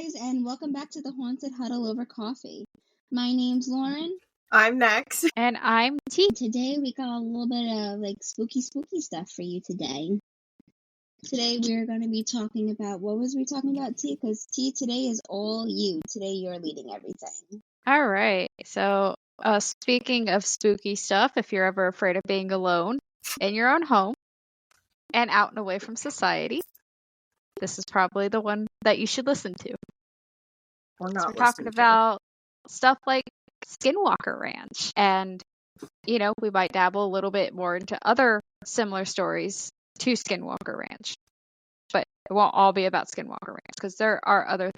guys, and welcome back to the Haunted Huddle over coffee. My name's Lauren. I'm Nex. And I'm T. Today we got a little bit of spooky stuff for you today. Today we're going to be talking about, what was we talking about, T? Because T, today is all you. Today you're leading everything. All right. So, speaking of spooky stuff, if you're ever afraid of being alone in your own home and out and away from society, this is probably the one that you should listen to. Or not. We're talking about stuff like Skinwalker Ranch. And, we might dabble a little bit more into other similar stories to Skinwalker Ranch. But it won't all be about Skinwalker Ranch because there are other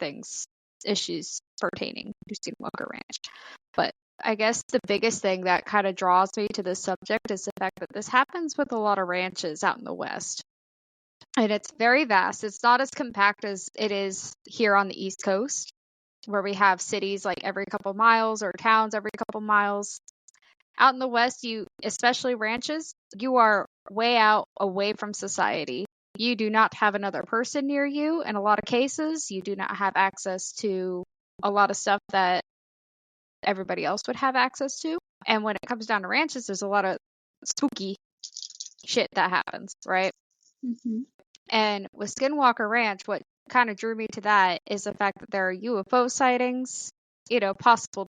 issues pertaining to Skinwalker Ranch. But I guess the biggest thing that kind of draws me to this subject is the fact that this happens with a lot of ranches out in the West. And it's very vast. It's not as compact as it is here on the East Coast, where we have cities like every couple miles or towns every couple miles. Out in the West, especially ranches, you are way out away from society. You do not have another person near you. In a lot of cases, you do not have access to a lot of stuff that everybody else would have access to. And when it comes down to ranches, there's a lot of spooky shit that happens, right? Mm-hmm. And with Skinwalker Ranch, what kind of drew me to that is the fact that there are UFO sightings, possible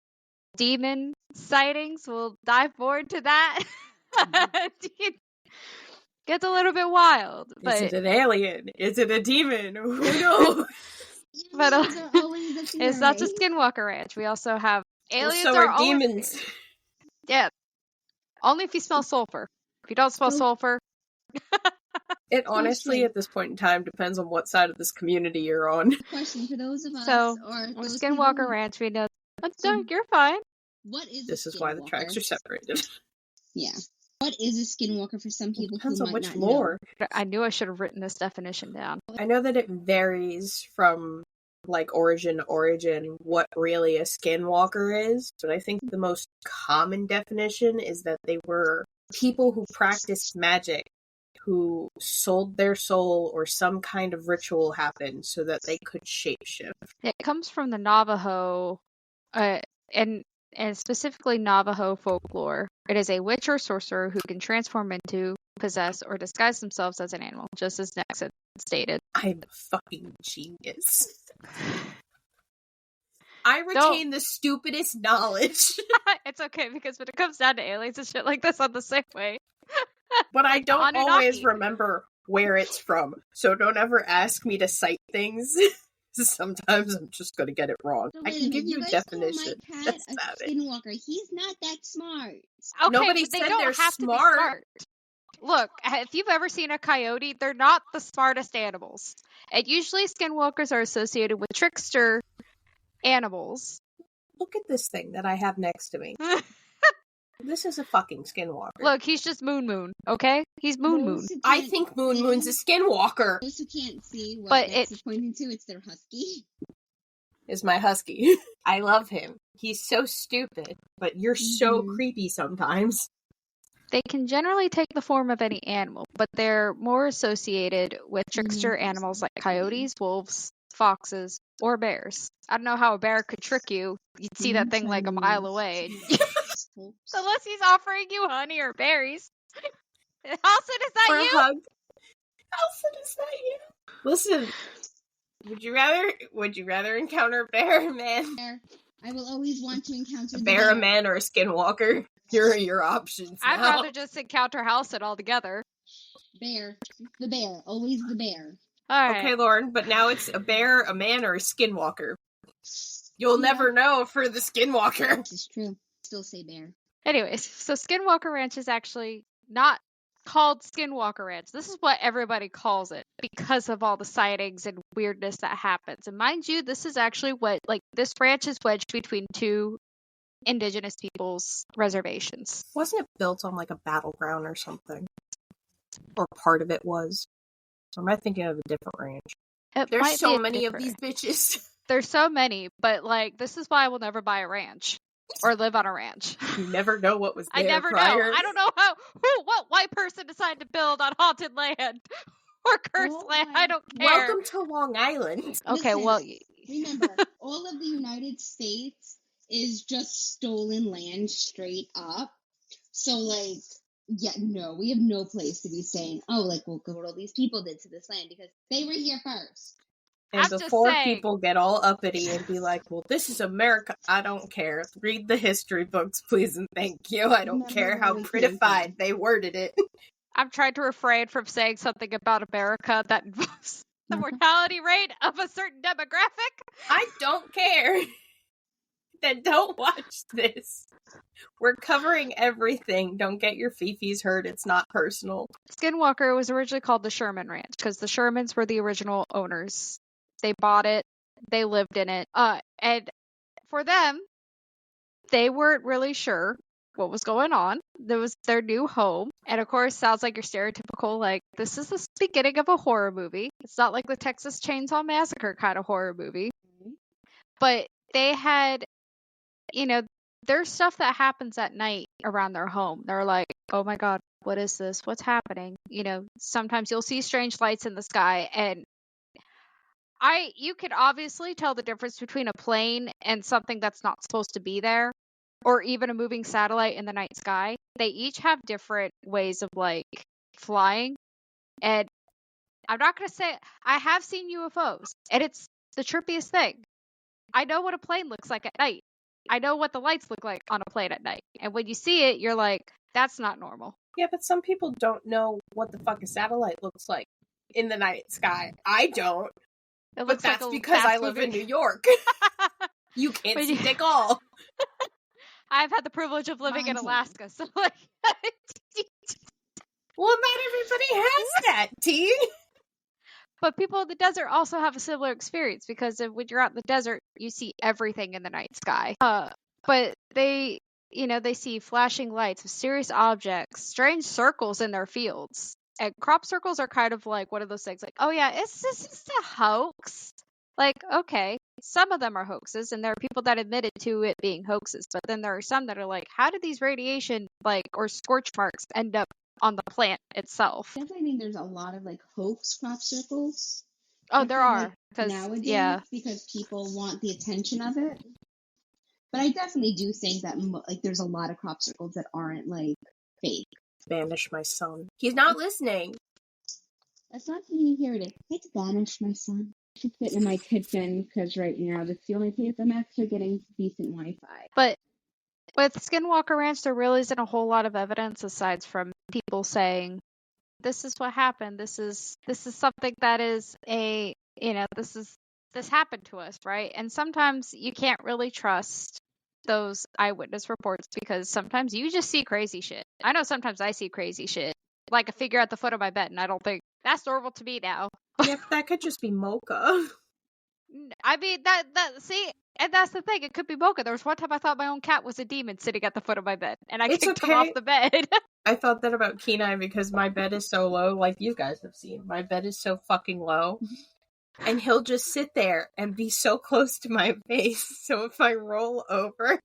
demon sightings. We'll dive more into that. Gets a little bit wild. But is it an alien? Is it a demon? Who knows? But it's not just Skinwalker Ranch. We also have aliens. So are demons. Yeah. Only if you smell sulfur. If you don't smell sulfur. It honestly, at this point in time, depends on what side of this community you're on. Question for those of us. So, with Skinwalker Ranch, we know. You're fine. What is this is why the tracks are separated. Yeah. What is a skinwalker for some people who might not lore. know? I knew I should have written this definition down. I know that it varies from, origin what really a skinwalker is, but I think the most common definition is that they were people who practiced magic, who sold their soul or some kind of ritual happened so that they could shapeshift. It comes from the Navajo, and specifically Navajo folklore. It is a witch or sorcerer who can transform into, possess, or disguise themselves as an animal, just as Nex had stated. I'm a fucking genius. I retain the stupidest knowledge. It's okay, because when it comes down to aliens and shit like this, I'm the same way. But I don't always remember where it's from, so don't ever ask me to cite things. Sometimes I'm just going to get it wrong. I can give you a definition. That's a skinwalker. He's not that smart. Okay, nobody said they're smart. Look, if you've ever seen a coyote, they're not the smartest animals. And usually skinwalkers are associated with trickster animals. Look at this thing that I have next to me. This is a fucking skinwalker. Look, he's just Moon, okay? He's Moon. I think Moon's a skinwalker. Those who can't see what it's pointing to, it's their husky. Is my husky. I love him. He's so stupid, but you're so creepy sometimes. They can generally take the form of any animal, but they're more associated with trickster animals like coyotes, wolves, foxes, or bears. I don't know how a bear could trick you. You'd see that thing like a mile away. Unless he's offering you honey or berries. Halson, is that or you? A hug. Halson, is that you? Listen, would you rather encounter a bear or a man? I will always want to encounter a bear, a man, or a skinwalker. Here are your options. I'd rather just encounter Halson altogether. Bear. The bear. Always the bear. All right. Okay, Lauren, but now it's a bear, a man, or a skinwalker. You'll never know for the skinwalker. This is true. Still say bear. Anyways, so Skinwalker Ranch is actually not called Skinwalker Ranch. This is what everybody calls it because of all the sightings and weirdness that happens. And mind you, this is actually this ranch is wedged between two indigenous people's reservations. Wasn't it built on a battleground or something? Or part of it was? Or am I thinking of a different ranch? There's so many of these bitches. There's so many, but this is why I will never buy a ranch. Or live on a ranch. You never know what was there. I never know. I don't know what white person decided to build on haunted land or cursed land. I don't care. Welcome to Long Island. Okay, well, Remember, all of the United States is just stolen land straight up. So, like, yeah, no, we have no place to be saying, oh, like, well, look what all these people did to this land because they were here first. And I'm just before saying. people get all uppity and be like, well, this is America, I don't care. Read the history books, please and thank you. I don't Remember care where how we came prettified from. they worded it. I'm trying to refrain from saying something about America that involves the mortality rate of a certain demographic. I don't care. Then don't watch this. We're covering everything. Don't get your fifis hurt. It's not personal. Skinwalker was originally called the Sherman Ranch because the Shermans were the original owners. They bought it. They lived in it. And for them, they weren't really sure what was going on. There was their new home. And of course, sounds like your stereotypical, like, this is the beginning of a horror movie. It's not like the Texas Chainsaw Massacre kind of horror movie. But they had, there's stuff that happens at night around their home. They're like, oh my God, what is this? What's happening? Sometimes you'll see strange lights in the sky, and you could obviously tell the difference between a plane and something that's not supposed to be there, or even a moving satellite in the night sky. They each have different ways of, like, flying. And I'm not going to say, I have seen UFOs, and it's the trippiest thing. I know what a plane looks like at night. I know what the lights look like on a plane at night. And when you see it, you're like, that's not normal. Yeah, but some people don't know what the fuck a satellite looks like in the night sky. I don't. It But looks that's like a because I live fast-moving- in New York. You can't But see you- dick all. I've had the privilege of living in Mine too. Alaska, so like Well, not everybody has that, T. But people in the desert also have a similar experience because when you're out in the desert, you see everything in the night sky. But they see flashing lights, mysterious objects, strange circles in their fields. And crop circles are kind of like one of those things like, oh yeah, it's just a hoax. Like, okay, some of them are hoaxes, and there are people that admitted to it being hoaxes. But then there are some that are like, how did these radiation, or scorch marks end up on the plant itself? Definitely think there's a lot of, like, hoax crop circles. Oh, there are. Nowadays, yeah. because people want the attention of it. But I definitely do think that, like, there's a lot of crop circles that aren't, like, fake. Banish my son. He's not listening. That's not something you hear today. Let's banish my son. I should sit in my kitchen because right now that's the only place I'm actually getting decent Wi-Fi. But with Skinwalker Ranch, there really isn't a whole lot of evidence aside from people saying, this is what happened. This is something that is this happened to us, right? And sometimes you can't really trust those eyewitness reports because sometimes you just see crazy shit. I know sometimes I see crazy shit, like a figure at the foot of my bed, and I don't think that's normal to me now. Yeah, but that could just be mocha. I mean, see, and that's the thing. It could be mocha. There was one time I thought my own cat was a demon sitting at the foot of my bed, and I kicked him off the bed. I thought that about Kenai because my bed is so low, like you guys have seen. My bed is so fucking low. And he'll just sit there and be so close to my face. So if I roll over,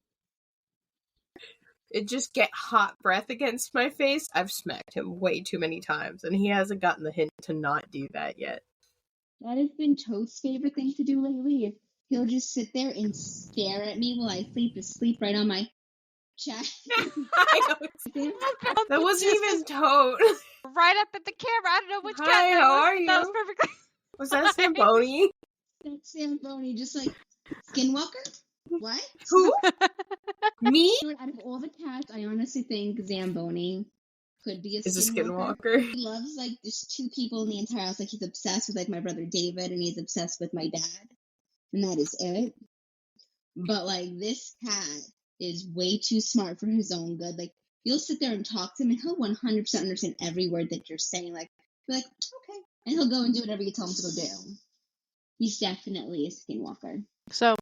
it just get hot breath against my face. I've smacked him way too many times, and he hasn't gotten the hint to not do that yet. That has been Toad's favorite thing to do lately. He'll just sit there and stare at me while I sleep, just sleep right on my chest. I know. That wasn't even Toad. Right up at the camera. I don't know which cat Hi, that how was. are you? That was perfectly. Was that Zamboni? That's Zamboni, just like, Skinwalker? What? Who? Me? Out of all the cats, I honestly think Zamboni could be a Is a Skinwalker. Skinwalker. He loves, like, there's two people in the entire house. Like, he's obsessed with, like, my brother David, and he's obsessed with my dad. And that is it. But, like, this cat is way too smart for his own good. Like, you'll sit there and talk to him, and he'll 100% understand every word that you're saying. Like, be like, okay. And he'll go and do whatever you tell him to go do. He's definitely a Skinwalker. So,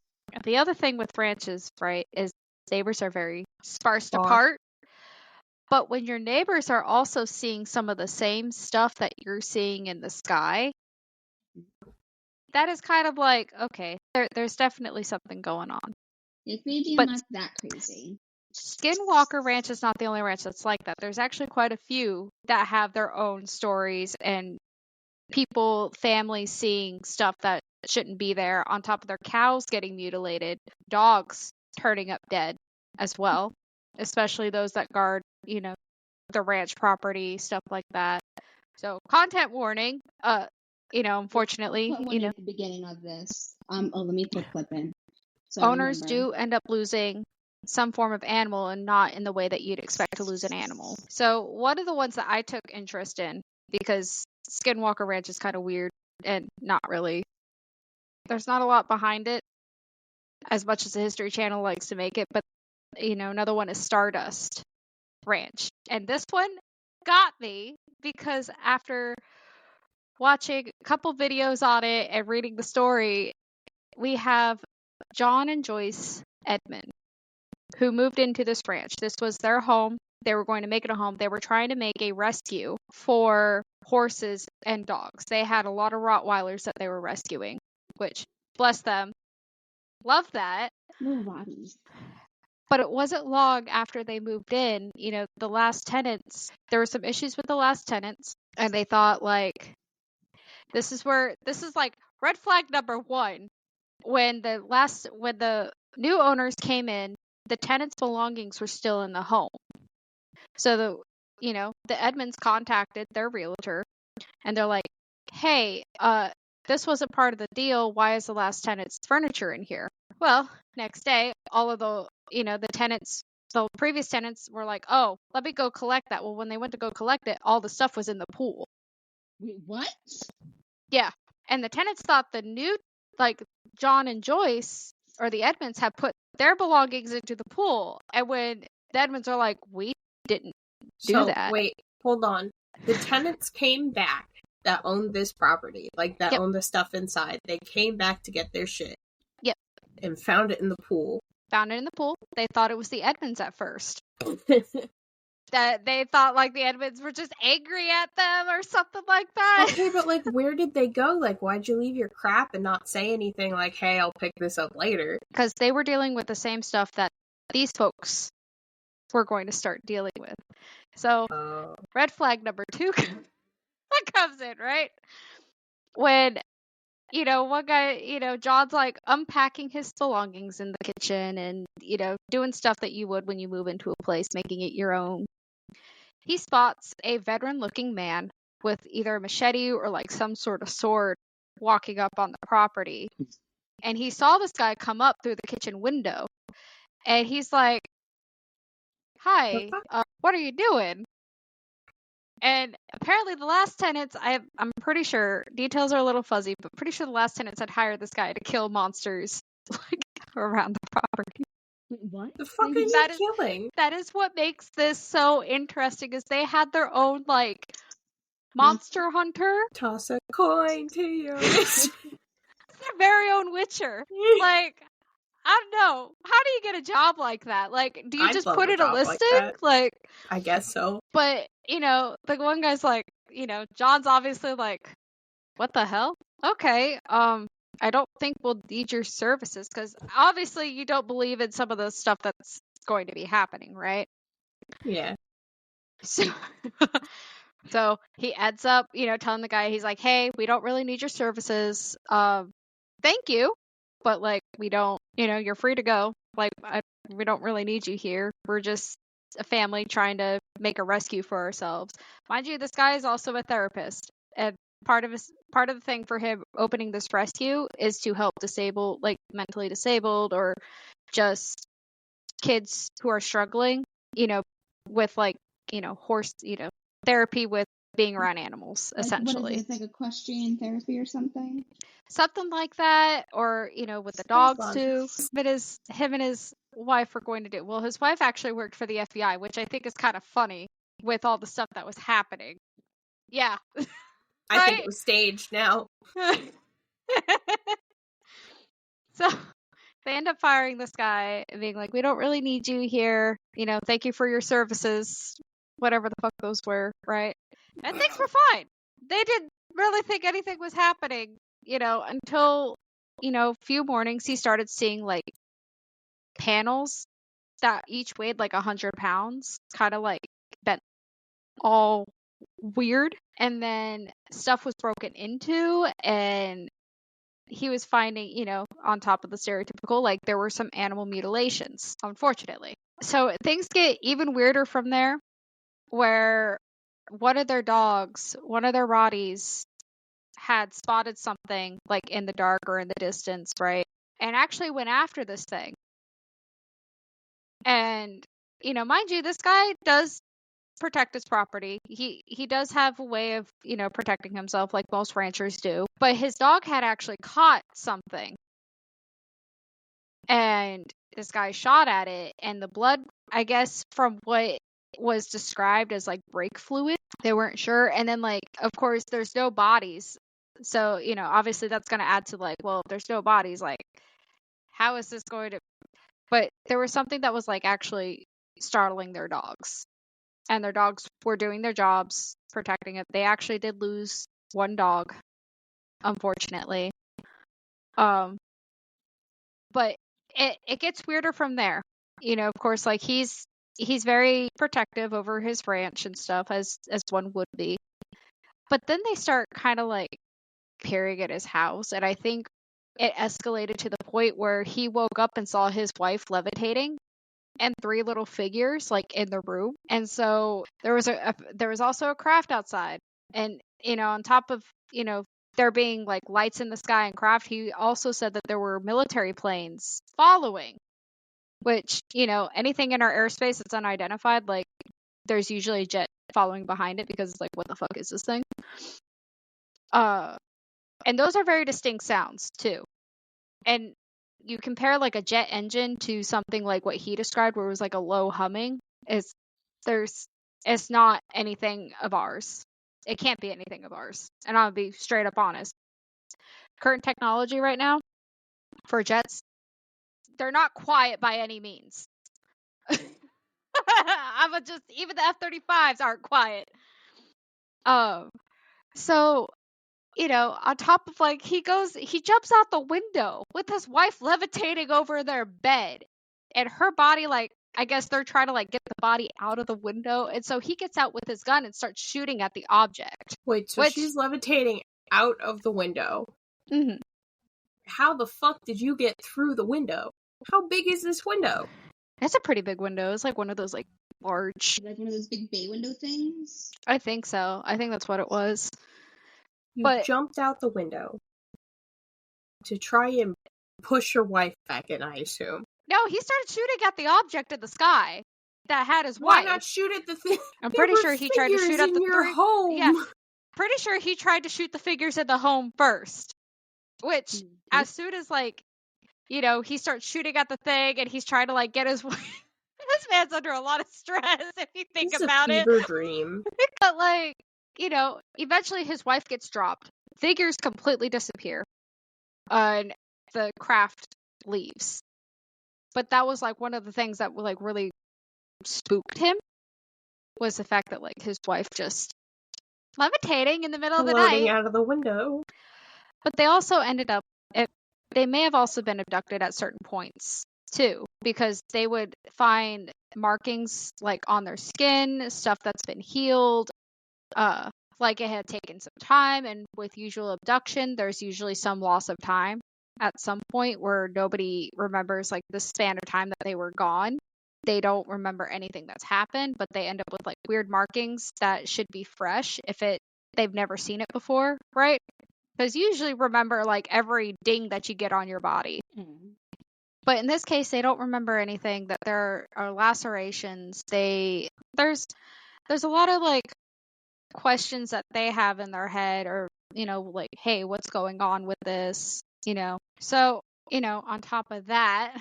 the other thing with ranches, right, is neighbors are very sparsed Far. apart. But when your neighbors are also seeing some of the same stuff that you're seeing in the sky, that is kind of like, okay, there's definitely something going on. It may be But- not that crazy. Skinwalker Ranch is not the only ranch that's like that. There's actually quite a few that have their own stories and people, families seeing stuff that shouldn't be there, on top of their cows getting mutilated, dogs turning up dead as well, especially those that guard, the ranch property, stuff like that. So content warning, unfortunately, Put one at the beginning of this. Let me put clip in. So owners do end up losing some form of animal, and not in the way that you'd expect to lose an animal. So one of the ones that I took interest in, because Skinwalker Ranch is kind of weird and not really, there's not a lot behind it as much as the History Channel likes to make it, but another one is Stardust Ranch. And this one got me because after watching a couple videos on it and reading the story, we have John and Joyce Edmond, who moved into this ranch. This was their home. They were going to make it a home. They were trying to make a rescue for horses and dogs. They had a lot of Rottweilers that they were rescuing, which, bless them, love that. Little bodies. But it wasn't long after they moved in, the last tenants, there were some issues with the last tenants, and they thought, like, this is like red flag number one. When the new owners came in, the tenants' belongings were still in the home. So the Edmonds contacted their realtor, and they're like, hey, this wasn't part of the deal. Why is the last tenant's furniture in here? Well, next day, all of the the previous tenants were like, oh, let me go collect that. Well, when they went to go collect it, all the stuff was in the pool. Wait, what? Yeah. And the tenants thought the new, like, John and Joyce, or the Edmonds, had put their belongings into the pool. And when the Edmonds are like, we didn't do that. Wait, hold on. The tenants came back that owned this property, like that owned the stuff inside. They came back to get their shit. Yep. And found it in the pool. Found it in the pool. They thought it was the Edmonds at first. That they thought, like, the Edmonds were just angry at them or something like that. Okay, but, like, where did they go? Like, why'd you leave your crap and not say anything like, hey, I'll pick this up later? Because they were dealing with the same stuff that these folks were going to start dealing with. So, red flag number 2 that comes in, right? When, one guy, John's, like, unpacking his belongings in the kitchen and, doing stuff that you would when you move into a place, making it your own. He spots a veteran-looking man with either a machete or, like, some sort of sword walking up on the property. And he saw this guy come up through the kitchen window. And he's like, hi, what are you doing? And apparently the last tenants, I'm pretty sure, details are a little fuzzy, but pretty sure the last tenants had hired this guy to kill monsters, like, around the property. What? The fuck are you killing? That is what makes this so interesting, is they had their own, like, monster hunter. Toss a coin to your wrist. Their very own Witcher. Like, I don't know. How do you get a job like that? Like, do you just put in a listing? Like, I guess so. But, the one guy's like, John's obviously like, what the hell? Okay, I don't think we'll need your services, because obviously you don't believe in some of the stuff that's going to be happening, right? Yeah. So he ends up, telling the guy, he's like, hey, we don't really need your services. Thank you, but, like, we don't, you're free to go. Like, we don't really need you here. We're just a family trying to make a rescue for ourselves. Mind you, this guy is also a therapist, and part of the thing for him opening this rescue is to help mentally disabled, or just kids who are struggling, with, like, horse, therapy with being around animals, essentially. What is it? It's like equestrian therapy or something? Something like that, or, with the dogs too. But him and his wife were going to do. Well, his wife actually worked for the FBI, which I think is kind of funny with all the stuff that was happening. Yeah. I think it was staged now. So they end up firing this guy and being like, we don't really need you here. Thank you for your services. Whatever the fuck those were, right? And things were fine. They didn't really think anything was happening, until, a few mornings he started seeing, like, panels that each weighed like 100 pounds, kind of, like, bent all weird. And then stuff was broken into, and he was finding, on top of the stereotypical, like there were some animal mutilations, unfortunately. So things get even weirder from there, where one of their dogs, one of their Rotties, had spotted something like in the dark or in the distance, right? And actually went after this thing. And, mind you, this guy does protect his property. He does have a way of, protecting himself like most ranchers do. But his dog had actually caught something. And this guy shot at it, and the blood, I guess, from what was described as like brake fluid, they weren't sure. And then, like, of course, there's no bodies. So, obviously that's going to add to like, well, if there's no bodies, like, how is this going to. But there was something that was like actually startling their dogs. And their dogs were doing their jobs, protecting it. They actually did lose one dog, unfortunately. But it gets weirder from there. Of course, like he's very protective over his ranch and stuff, as one would be. But then they start kind of like peering at his house, and I think it escalated to the point where he woke up and saw his wife levitating and three little figures like in the room. And so there was also a craft outside, and on top of there being like lights in the sky and craft, he also said that there were military planes following, which anything in our airspace that's unidentified, like there's usually a jet following behind it, because it's like, what the fuck is this thing? And those are very distinct sounds too. And you compare like a jet engine to something like what he described, where it was like a low humming. It's not anything of ours. It can't be anything of ours. And I'll be straight up honest. Current technology right now for jets, they're not quiet by any means. Even the F-35s aren't quiet. So on top of like, he jumps out the window with his wife levitating over their bed, and her body, like, I guess they're trying to like get the body out of the window. And so he gets out with his gun and starts shooting at the object. Wait, so she's levitating out of the window. Mm-hmm. How the fuck did you get through the window? How big is this window? It's a pretty big window. It's like one of those like large, like one of those big bay window things. I think so. I think that's what it was. You jumped out the window to try and push your wife back in, I assume. No, he started shooting at the object in the sky that had his Why wife. not shoot at the thing? I'm pretty sure he tried to shoot at the home. Yeah, pretty sure he tried to shoot the figures in the home first. Which, as soon as like, he starts shooting at the thing, and he's trying to like get his wife. This man's under a lot of stress if you think about it. It's a fever dream. But like, eventually his wife gets dropped. Figures completely disappear. And the craft leaves. But that was like one of the things that like really spooked him, was the fact that like his wife just levitating in the middle of the night out of the window. But they also ended up, they may have also been abducted at certain points too, because they would find markings like on their skin, stuff that's been healed, like it had taken some time. And with usual abduction, there's usually some loss of time at some point where nobody remembers like the span of time that they were gone. They don't remember anything that's happened, but they end up with like weird markings that should be fresh if they've never seen it before, right? Because you usually remember like every ding that you get on your body. But in this case, they don't remember anything, that there are lacerations. There's a lot of like questions that they have in their head, or, like, hey, what's going on with this? So, on top of that,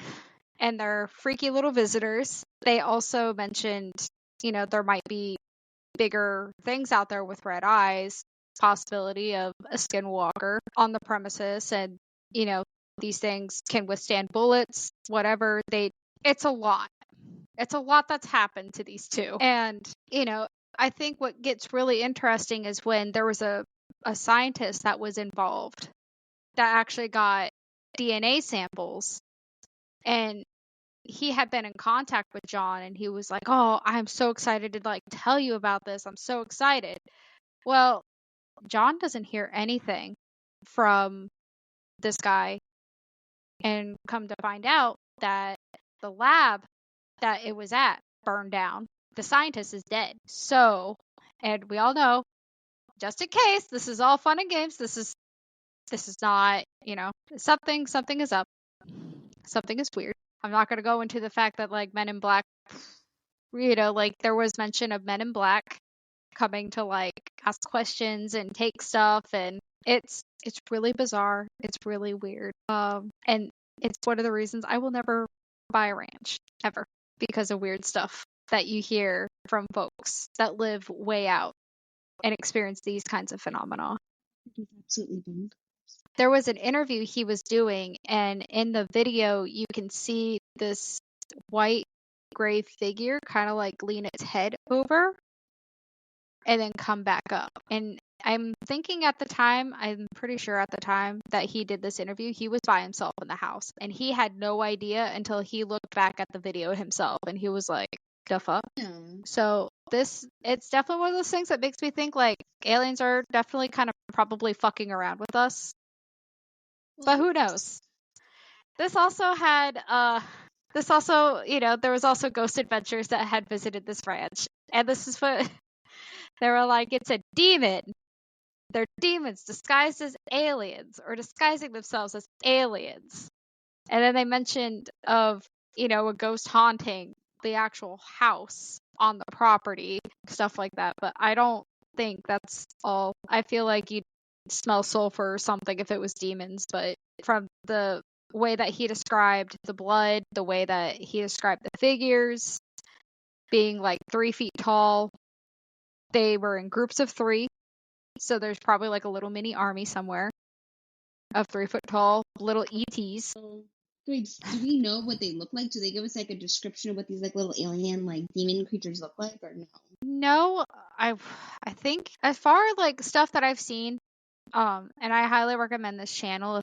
and their freaky little visitors, they also mentioned, there might be bigger things out there with red eyes, possibility of a skinwalker on the premises, and these things can withstand bullets, whatever. It's a lot that's happened to these two. And I think what gets really interesting is when there was a scientist that was involved that actually got DNA samples, and he had been in contact with John, and he was like, oh, I'm so excited to like tell you about this. I'm so excited. Well, John doesn't hear anything from this guy, and come to find out that the lab that it was at burned down. The scientist is dead. So, and we all know, just in case, this is all fun and games. This is not, something is up. Something is weird. I'm not going to go into the fact that like Men in Black, like there was mention of Men in Black coming to like ask questions and take stuff, and it's really bizarre. It's really weird. And it's one of the reasons I will never buy a ranch ever, because of weird stuff that you hear from folks that live way out and experience these kinds of phenomena. Absolutely bonkers. There was an interview he was doing, and in the video you can see this white gray figure kind of like lean its head over and then come back up. And I'm thinking at the time, I'm pretty sure at the time that he did this interview, he was by himself in the house, and he had no idea until he looked back at the video himself, and he was like, the fuck? Yeah. So it's definitely one of those things that makes me think like aliens are definitely kind of probably fucking around with us. But who knows? This also had there was also Ghost Adventures that had visited this ranch. And this is what they were like, it's a demon. They're demons disguised as aliens, or disguising themselves as aliens. And then they mentioned of, a ghost haunting the actual house on the property, stuff like that. But I don't think that's all. I feel like you'd smell sulfur or something if it was demons. But from the way that he described the blood, the way that he described the figures being like 3 feet tall, they were in groups of 3. So there's probably like a little mini army somewhere of 3 foot tall little ETs. Wait, do we know what they look like? Do they give us like a description of what these like little alien like demon creatures look like, or no? No, I think as far like stuff that I've seen, and I highly recommend this channel if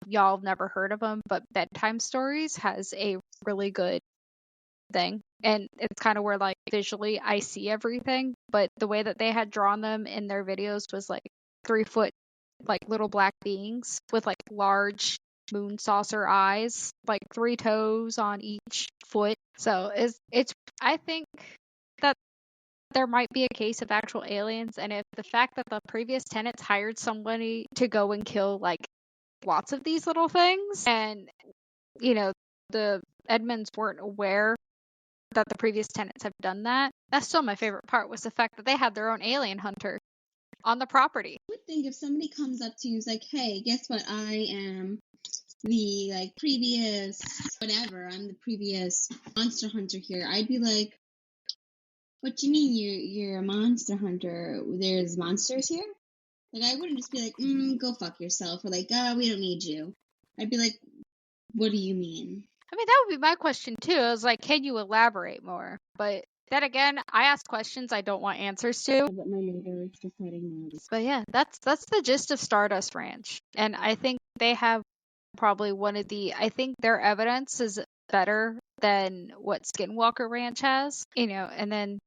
y'all have never heard of them, but Bedtime Stories has a really good thing, and it's kind of where like visually I see everything, but the way that they had drawn them in their videos was like 3 foot like little black beings with like large moon saucer eyes, like 3 toes on each foot. So it's I think that there might be a case of actual aliens, and if the fact that the previous tenants hired somebody to go and kill like lots of these little things, and the Edmonds weren't aware that the previous tenants have done that. That's still my favorite part, was the fact that they had their own alien hunter on the property. I would think if somebody comes up to you and is like, hey, guess what, I am the like previous whatever, I'm the previous monster hunter here, I'd be like, what do you mean you're a monster hunter? There's monsters here? Like, I wouldn't just be like, go fuck yourself, or like, we don't need you. I'd be like, what do you mean? I mean, that would be my question too. I was like, can you elaborate more? But then again, I ask questions I don't want answers to. But my neighbor is deciding now. But yeah, that's the gist of Stardust Ranch. And I think they have probably I think their evidence is better than what Skinwalker Ranch has. And then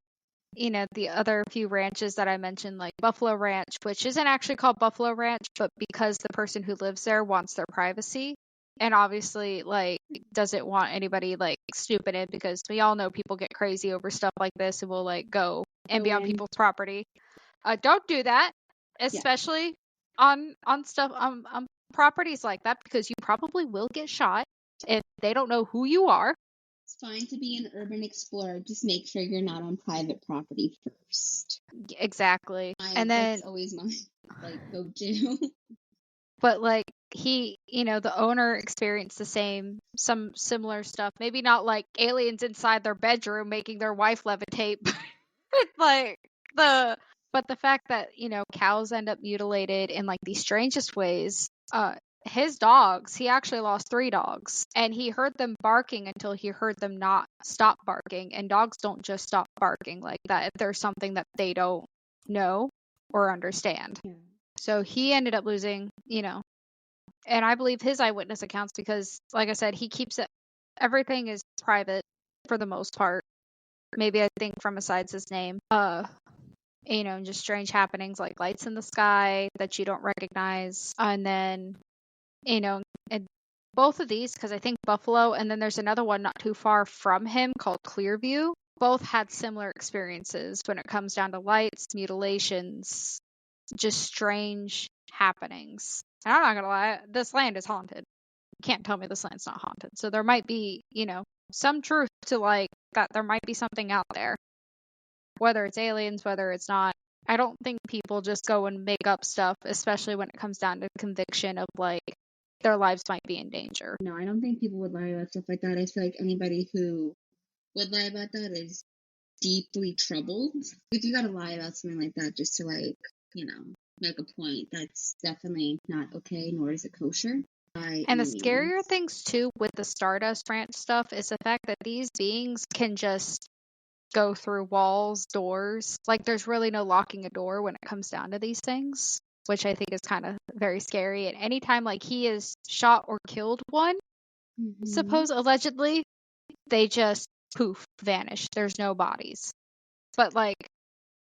the other few ranches that I mentioned, like Buffalo Ranch, which isn't actually called Buffalo Ranch, but because the person who lives there wants their privacy, and obviously like doesn't want anybody like snooping in, because we all know people get crazy over stuff like this and will like go and be on people's property. Don't do that, especially on stuff on properties like that, because you probably will get shot if they don't know who you are. It's fine to be an urban explorer. Just make sure you're not on private property first. Exactly. And then that's always my like go-to. But like he, the owner experienced some similar stuff. Maybe not like aliens inside their bedroom making their wife levitate, but the fact that, cows end up mutilated in like the strangest ways. His dogs, he actually lost 3 dogs, and he heard them barking until he heard them not stop barking. And dogs don't just stop barking like that if there's something that they don't know or understand. Yeah. So he ended up losing, and I believe his eyewitness accounts, because like I said, he keeps it, everything is private for the most part. Maybe I think from besides his name, just strange happenings like lights in the sky that you don't recognize. And then you know, and both of these, because I think Buffalo, and then there's another one not too far from him called Clearview, both had similar experiences when it comes down to lights, mutilations, just strange happenings. And I'm not gonna lie, this land is haunted. You can't tell me this land's not haunted. So there might be, some truth to like that there might be something out there. Whether it's aliens, whether it's not. I don't think people just go and make up stuff, especially when it comes down to conviction of like their lives might be in danger. No, I don't think people would lie about stuff like that. I feel like anybody who would lie about that is deeply troubled. If you gotta lie about something like that just to like, make a point, that's definitely not okay, nor is it kosher. And the scarier things too with the Stardust Ranch stuff is the fact that these beings can just go through walls, doors. Like there's really no locking a door when it comes down to these things, which I think is kind of very scary. And anytime like he is shot or killed one, allegedly, they just poof, vanish. There's no bodies. But like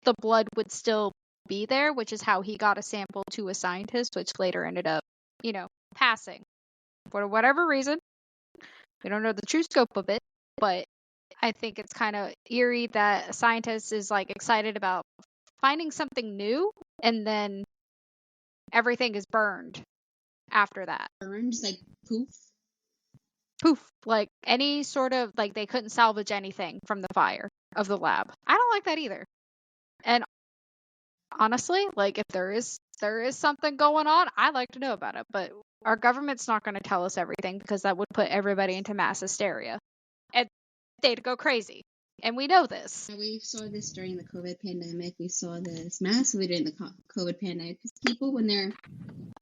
the blood would still be there, which is how he got a sample to a scientist, which later ended up, passing. For whatever reason. We don't know the true scope of it, but I think it's kind of eerie that a scientist is like excited about finding something new and then everything is burned after that. Burned, like poof? Poof. Like any sort of, like they couldn't salvage anything from the fire of the lab. I don't like that either. And honestly, like if there is something going on, I'd like to know about it, but our government's not going to tell us everything because that would put everybody into mass hysteria. And they'd go crazy. And we know this. We saw this during the COVID pandemic. We saw this massively during the COVID pandemic. Because people, when they're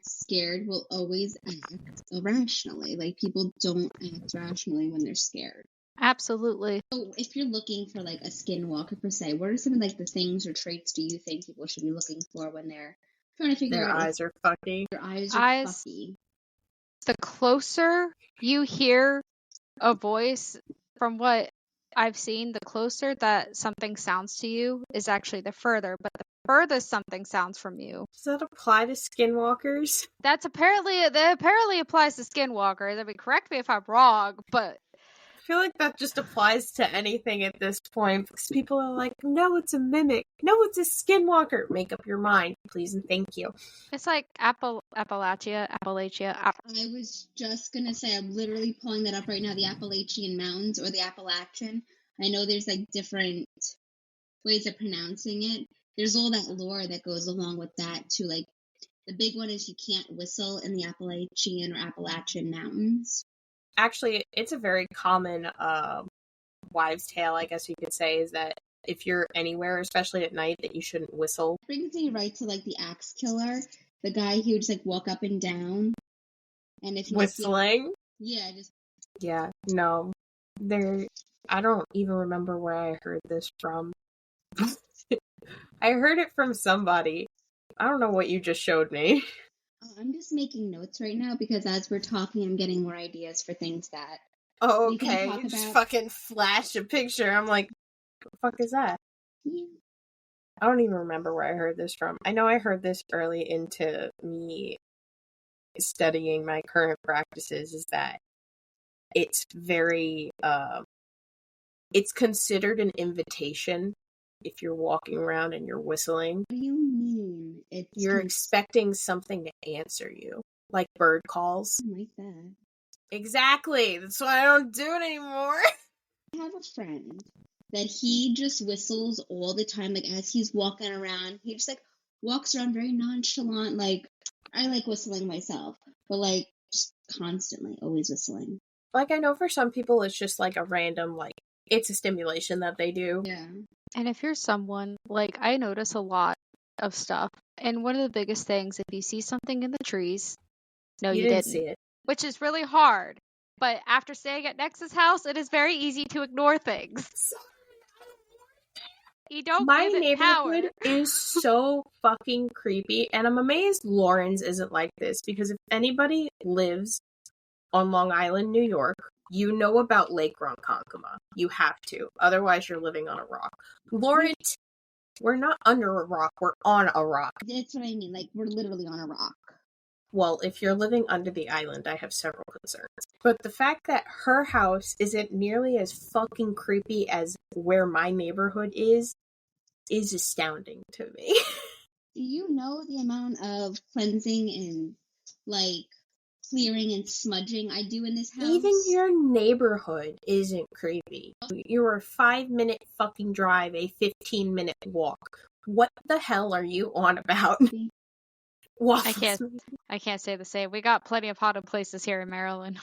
scared, will always act irrationally. Like, people don't act rationally when they're scared. Absolutely. So if you're looking for, like, a skinwalker, per se, what are some of, like, the things or traits do you think people should be looking for when they're trying to figure out... Their eyes are fucky. Their eyes are fucky. The closer you hear a voice, from what I've seen, the closer that something sounds to you is actually the further, but the furthest something sounds from you. Does that apply to skinwalkers? That apparently applies to skinwalkers. I mean, correct me if I'm wrong, but I feel like that just applies to anything at this point, because people are like, no, it's a mimic. No, it's a skinwalker. Make up your mind, please and thank you. It's like Appalachia. I was just going to say, I'm literally pulling that up right now, the Appalachian Mountains, or the Appalachian. I know there's, like, different ways of pronouncing it. There's all that lore that goes along with that, too. Like, the big one is you can't whistle in the Appalachian or Appalachian Mountains. Actually, it's a very common wives' tale, I guess you could say, is that if you're anywhere, especially at night, that you shouldn't whistle. It brings me right to, like, the axe killer. The guy who would just, like, walk up and down. And if whistling? Yeah, no. I don't even remember where I heard this from. I heard it from somebody. I don't know what you just showed me. I'm just making notes right now because as we're talking, I'm getting more ideas for things that. Oh, okay. You just fucking flash a picture. I'm like, what the fuck is that? Yeah. I don't even remember where I heard this from. I know I heard this early into me studying my current practices, is that it's very, it's considered an invitation if you're walking around and you're whistling. What do you mean? You're expecting something to answer you, like bird calls. I like that. Exactly. That's why I don't do it anymore. I have a friend that he just whistles all the time. Like, as he's walking around, he just, like, walks around very nonchalant. Like, I like whistling myself, but, like, just constantly, always whistling. Like, I know for some people it's just, like, a random, like, it's a stimulation that they do. Yeah. And if you're someone, like, I notice a lot of stuff. And one of the biggest things, if you see something in the trees, no, you didn't see it. Which is really hard. But after staying at Nex's house, it is very easy to ignore things. You don't My give it neighborhood power. is so fucking creepy, and I'm amazed Lawrence isn't like this, because if anybody lives on Long Island, New York, you know about Lake Ronkonkoma. You have to. Otherwise, you're living on a rock. Lawrence, we're not under a rock. We're on a rock. That's what I mean. Like, we're literally on a rock. Well, if you're living under the island, I have several concerns. But the fact that her house isn't nearly as fucking creepy as where my neighborhood is astounding to me. Do you know the amount of cleansing and, like, clearing and smudging I do in this house? Even your neighborhood isn't creepy. You're a 5-minute fucking drive, a 15-minute walk. What the hell are you on about? I can't say the same. We got plenty of haunted places here in Maryland.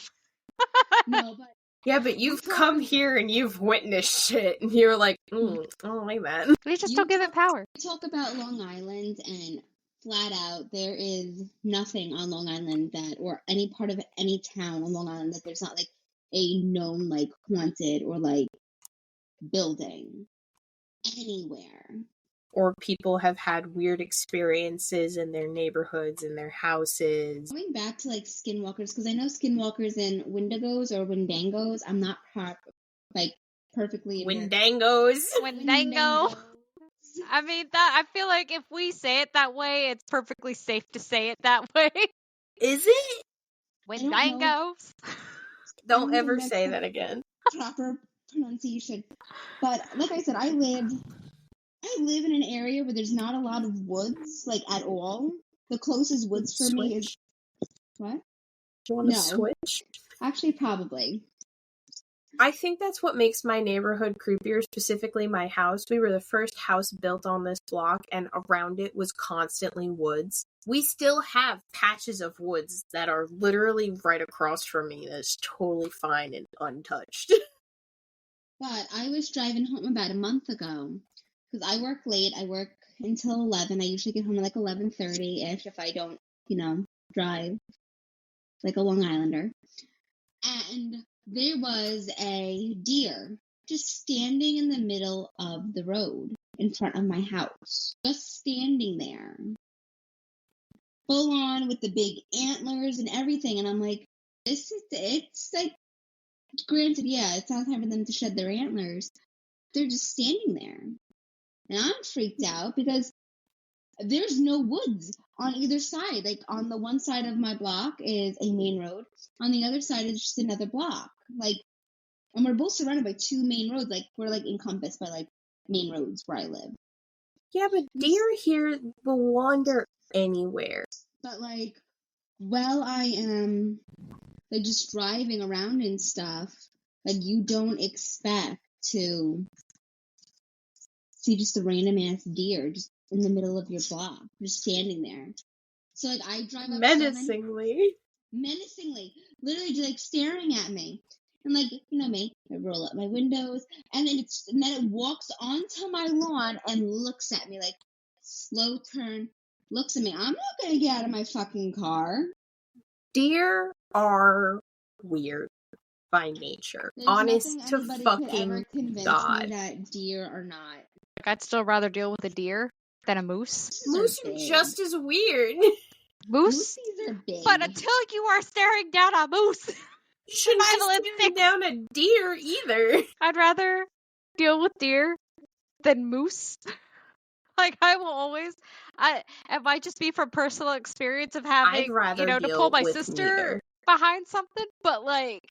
No, but yeah, but you've come here and you've witnessed shit, and you're like, I don't like that. We just don't give it power. We talk about Long Island, and flat out, there is nothing on Long Island that, or any part of any town on Long Island that there's not, like, a known, like, haunted or, like, building anywhere. Or people have had weird experiences in their neighborhoods, in their houses. Going back to, like, Skinwalkers, because I know Skinwalkers and Wendigos or Wendangos, I'm not perfectly... Wendangos. Wendango. I mean, I feel like if we say it that way, it's perfectly safe to say it that way. Is it? Wendangos. Don't ever say that again. Proper pronunciation. But, like I said, I live in an area where there's not a lot of woods, like, at all. The closest woods for me is... What? Do you want to switch? Actually, probably. I think that's what makes my neighborhood creepier, specifically my house. We were the first house built on this block, and around it was constantly woods. We still have patches of woods that are literally right across from me that's totally fine and untouched. But I was driving home about a month ago, because I work late. I work until 11. I usually get home at like 11:30-ish if I don't, drive like a Long Islander. And there was a deer just standing in the middle of the road in front of my house. Just standing there. Full on with the big antlers and everything. And I'm like, it's like, granted, yeah, it's not time for them to shed their antlers. They're just standing there. And I'm freaked out because there's no woods on either side. Like, on the one side of my block is a main road. On the other side is just another block. Like, and we're both surrounded by two main roads. Like, we're, like, encompassed by, like, main roads where I live. Yeah, but deer here will wander anywhere. But, like, while I am, like, just driving around and stuff, like, you don't expect to see just a random-ass deer just in the middle of your block, just standing there. So, like, I drive up menacingly, literally just, like, staring at me. And, like, you know me, I roll up my windows, and then it walks onto my lawn and looks at me, like, slow turn, looks at me. I'm not gonna get out of my fucking car. Deer are weird by nature. There's honest to fucking could ever convince God. me that deer are not. Like, I'd still rather deal with a deer than a moose. Moose are just as weird. Moose? Moosies are big. But until you are staring down a moose, you shouldn't be staring down a deer either. I'd rather deal with deer than moose. Like, I will always, it might just be from personal experience of having, to pull my sister behind something, but, like,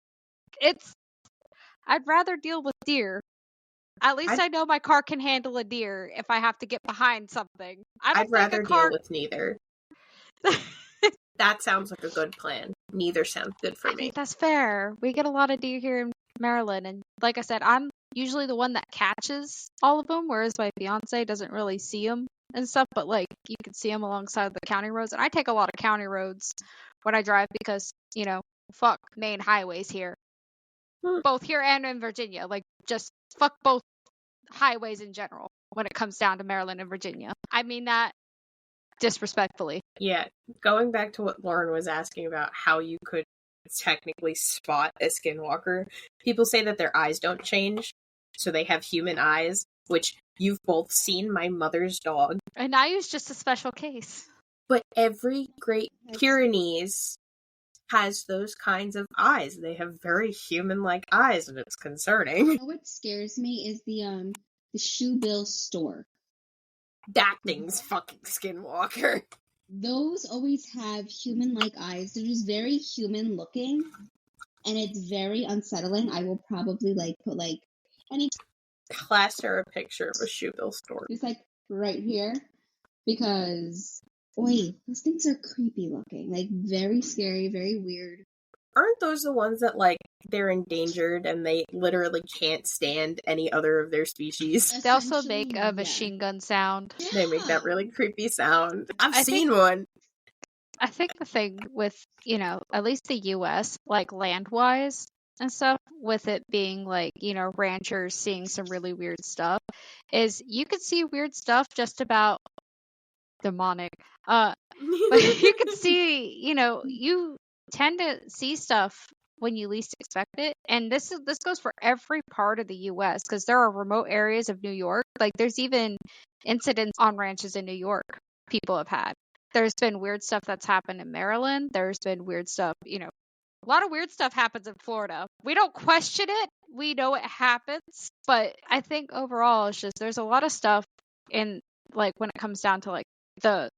I'd rather deal with deer. At least I know my car can handle a deer if I have to get behind something. I'd rather deal with neither. That sounds like a good plan. Neither sounds good for me. I think that's fair. We get a lot of deer here in Maryland, and like I said, I'm usually the one that catches all of them, whereas my fiance doesn't really see them and stuff, but, like, you can see them alongside the county roads, and I take a lot of county roads when I drive because, fuck main highways here. Both here and in Virginia. Like, just fuck both highways in general when it comes down to Maryland and Virginia. I mean that disrespectfully. Yeah, going back to what Lauren was asking about how you could technically spot a skinwalker, people say that their eyes don't change, so they have human eyes, which you've both seen my mother's dog. And I use just a special case. But every Great Pyrenees has those kinds of eyes. They have very human-like eyes, and it's concerning. You know what scares me is the shoebill stork. That thing's fucking Skinwalker. those always have human-like eyes. They're just very human-looking, and it's very unsettling. I will probably put any Plaster a picture of a shoebill store. just right here because those things are creepy looking, very scary, very weird. Aren't those the ones that they're endangered and they literally can't stand any other of their species? They also make a machine gun sound. Yeah. They make that really creepy sound. I've seen one. I think the thing with, at least the US, land-wise and stuff, with it being ranchers seeing some really weird stuff, is you could see weird stuff just about demonic. But you can see, you tend to see stuff when you least expect it. And this goes for every part of the US, because there are remote areas of New York. There's even incidents on ranches in New York people have had. There's been weird stuff that's happened in Maryland. There's been weird stuff, a lot of weird stuff happens in Florida. We don't question it. We know it happens. But I think overall, it's just there's a lot of stuff in, when it comes down to, the,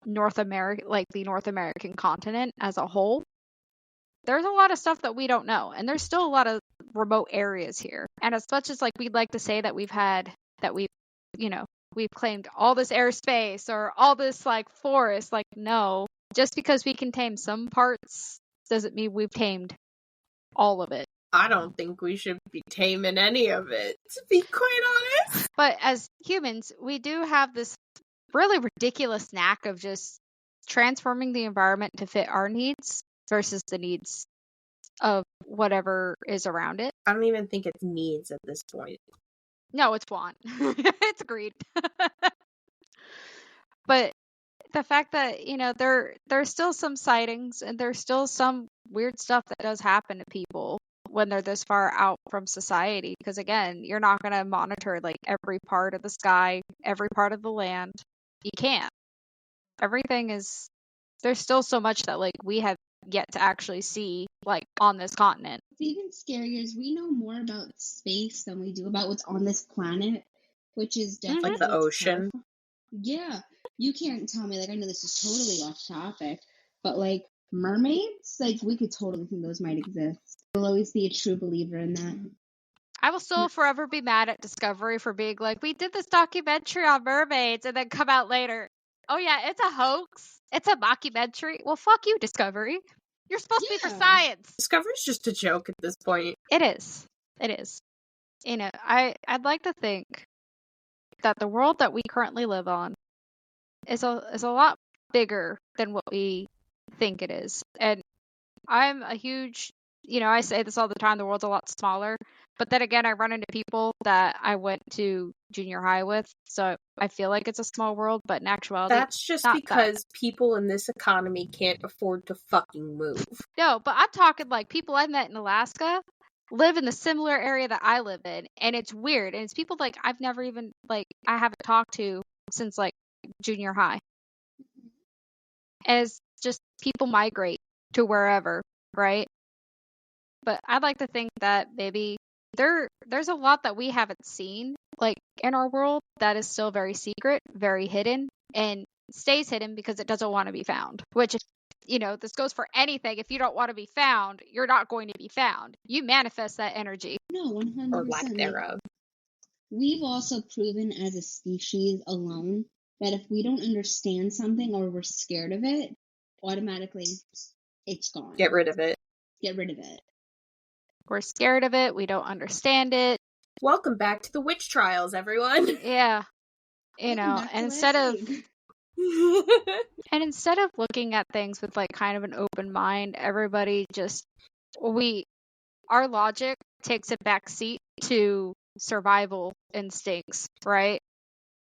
North America, the North American continent as a whole. There's a lot of stuff that we don't know. And there's still a lot of remote areas here. And as much as, we'd like to say that we've claimed all this airspace or all this forest, no, just because we can tame some parts doesn't mean we've tamed all of it. I don't think we should be taming any of it, to be quite honest. But as humans, we do have this really ridiculous knack of just transforming the environment to fit our needs versus the needs of whatever is around it. I don't even think it's needs at this point. No, it's want. It's greed. But the fact that, there's still some sightings and there's still some weird stuff that does happen to people when they're this far out from society. Because again, you're not going to monitor every part of the sky, every part of the land. You can't. Everything is, there's still so much that we have yet to actually see on this continent. It's even scarier is we know more about space than we do about what's on this planet, which is definitely the ocean. terrifying. Yeah, you can't tell me I know this is totally off topic, but mermaids, we could totally think those might exist. I'll always be a true believer in that. I will still forever be mad at Discovery for being we did this documentary on mermaids and then come out later. Oh yeah, it's a hoax. It's a mockumentary. Well, fuck you, Discovery. You're supposed to be for science. Discovery's just a joke at this point. It is. It is. I'd like to think that the world that we currently live on is a lot bigger than what we think it is. And I'm a huge, I say this all the time, the world's a lot smaller. But then again, I run into people that I went to junior high with, so I feel like it's a small world, but in actuality, that's just because people in this economy can't afford to fucking move. No, but I'm talking people I met in Alaska live in the similar area that I live in, and it's weird, and it's people I've never even I haven't talked to since junior high. And it's just people migrate to wherever, right? But I'd like to think that maybe there's a lot that we haven't seen in our world that is still very secret, very hidden, and stays hidden because it doesn't want to be found. Which, this goes for anything. If you don't want to be found, you're not going to be found. You manifest that energy. No, 100%. Or lack thereof. We've also proven as a species alone that if we don't understand something or we're scared of it, automatically it's gone. Get rid of it. Get rid of it. We're scared of it. We don't understand it. Welcome back to the witch trials, everyone. Yeah. And instead of looking at things with kind of an open mind, everybody just our logic takes a back seat to survival instincts, right?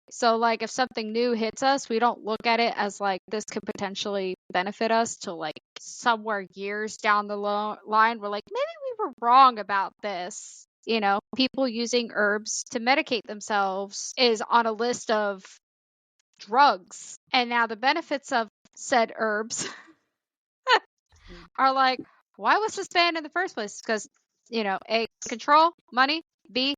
So if something new hits us, we don't look at it as this could potentially benefit us till somewhere years down the line. We're maybe we were wrong about this. People using herbs to medicate themselves is on a list of drugs. And now the benefits of said herbs are why was this banned in the first place? Because, A, control, money, B,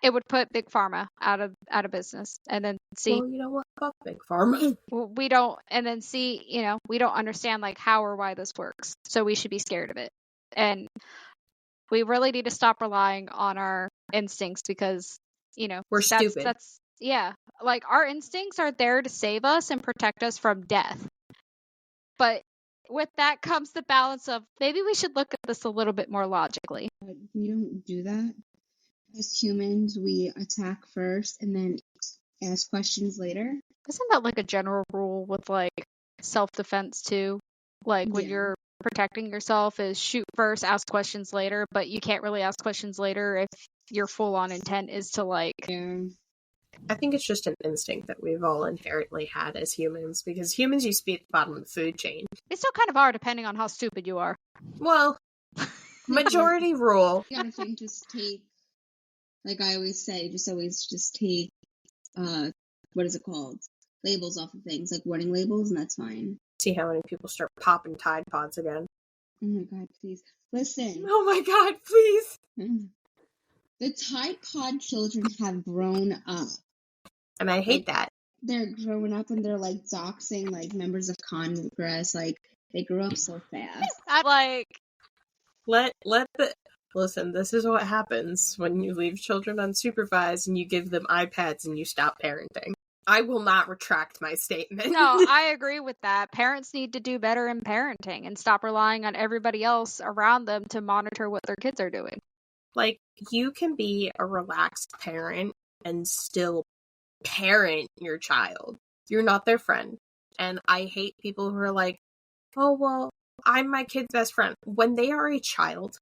it would put Big Pharma out of business. And then see, Well, you know what? Fuck Big Pharma. we don't, and then see, we don't understand like how or why this works. So we should be scared of it. And we really need to stop relying on our instincts because, We're stupid. That's yeah. Like our instincts are there to save us and protect us from death. But with that comes the balance of maybe we should look at this a little bit more logically. We don't do that. As humans, we attack first and then ask questions later. Isn't that like a general rule with like self-defense too? Like when you're protecting yourself is shoot first, ask questions later, but you can't really ask questions later if your full-on intent is to like... I think it's just an instinct that we've all inherently had as humans, because humans used to be at the bottom of the food chain. They still kind of are, depending on how stupid you are. Well, majority rule. You gotta think, just take, like I always say, just take, what is it called? Labels off of things, like warning labels, and that's fine. See how many people start popping Tide Pods again. Oh my god, please. Listen. Oh my god, please. The Tide Pod children have grown up. And I hate that. They're growing up and they're like doxing like members of Congress. Like they grew up so fast. I'm like, listen, this is what happens when you leave children unsupervised and you give them iPads and you stop parenting. I will not retract my statement. No, I agree with that. Parents need to do better in parenting and stop relying on everybody else around them to monitor what their kids are doing. Like, you can be a relaxed parent and still parent your child. You're not their friend. And I hate people who are like, oh, well, I'm my kid's best friend. When they are a child,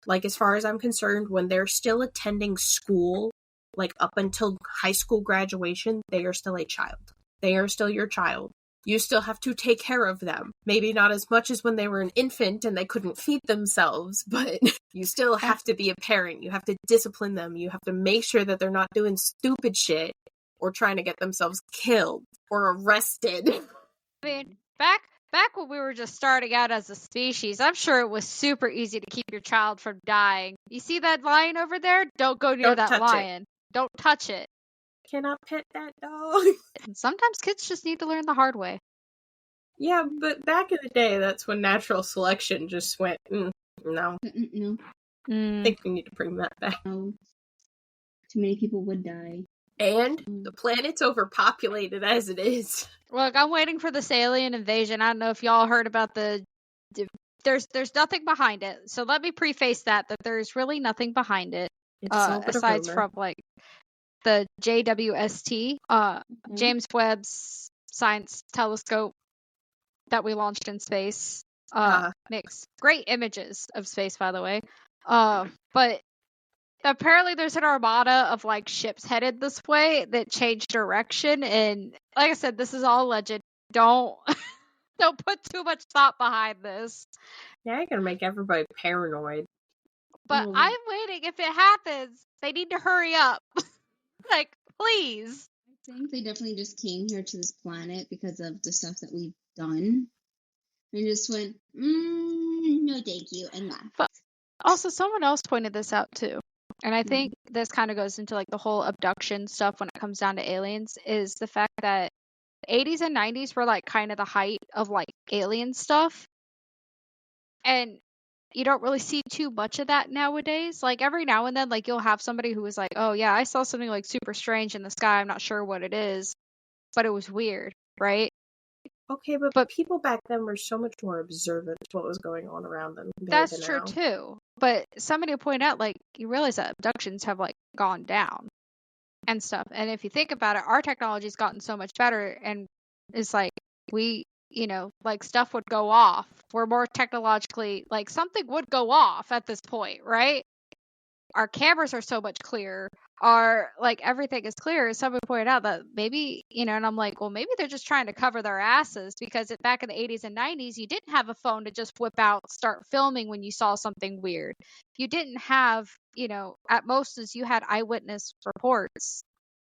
like, as far as I'm concerned, when they're still attending school, like, up until high school graduation, they are still a child. They are still your child. You still have to take care of them. Maybe not as much as when they were an infant and they couldn't feed themselves, but you still have to be a parent. You have to discipline them. You have to make sure that they're not doing stupid shit or trying to get themselves killed or arrested. I mean, back when we were just starting out as a species, I'm sure it was super easy to keep your child from dying. You see that lion over there? Don't go near that lion. Don't touch it. Cannot pet that dog. And sometimes kids just need to learn the hard way. Yeah, but back in the day, that's when natural selection just went, no. No. I think we need to bring that back. No. Too many people would die. And the planet's overpopulated as it is. Look, I'm waiting for this alien invasion. I don't know if y'all heard about there's nothing behind it. So let me preface that there's really nothing behind it. Aside from like the JWST, James Webb's Science Telescope that we launched in space, makes great images of space, by the way. But apparently there's an armada of like ships headed this way that changed direction, and like I said, this is all legend. Don't put too much thought behind this. Yeah, you're gonna make everybody paranoid. But I'm waiting. If it happens, they need to hurry up. Like, please. I think they definitely just came here to this planet because of the stuff that we've done. They just went, no thank you, and left. But also, someone else pointed this out too. And I think this kind of goes into like the whole abduction stuff when it comes down to aliens, is the fact that the 80s and 90s were like kind of the height of like alien stuff. And you don't really see too much of that nowadays. Like every now and then, like you'll have somebody who was like, oh yeah, I saw something like super strange in the sky. I'm not sure what it is, but it was weird, right? Okay, but people back then were so much more observant to what was going on around them. That's true too. But somebody pointed out, like, you realize that abductions have like gone down and stuff. And if you think about it, our technology's gotten so much better, and it's like like stuff would go off. We're more technologically, like something would go off at this point, right? Our cameras are so much clearer. Our, like, everything is clear. Someone pointed out that maybe, and I'm like, well, maybe they're just trying to cover their asses, because back in the 80s and 90s, you didn't have a phone to just whip out, start filming when you saw something weird. You didn't have, at most is you had eyewitness reports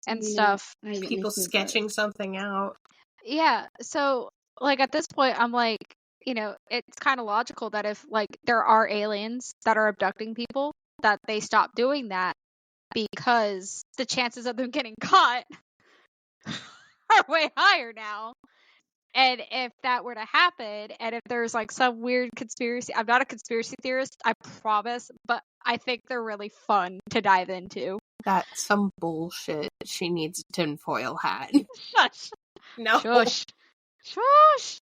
and stuff. People sketching something out. Yeah. So, like, at this point, I'm like, it's kind of logical that if, like, there are aliens that are abducting people, that they stop doing that because the chances of them getting caught are way higher now. And if that were to happen, and if there's like some weird conspiracy, I'm not a conspiracy theorist, I promise, but I think they're really fun to dive into. That's some bullshit. She needs a tinfoil hat. Shush. No. Shush. Shush.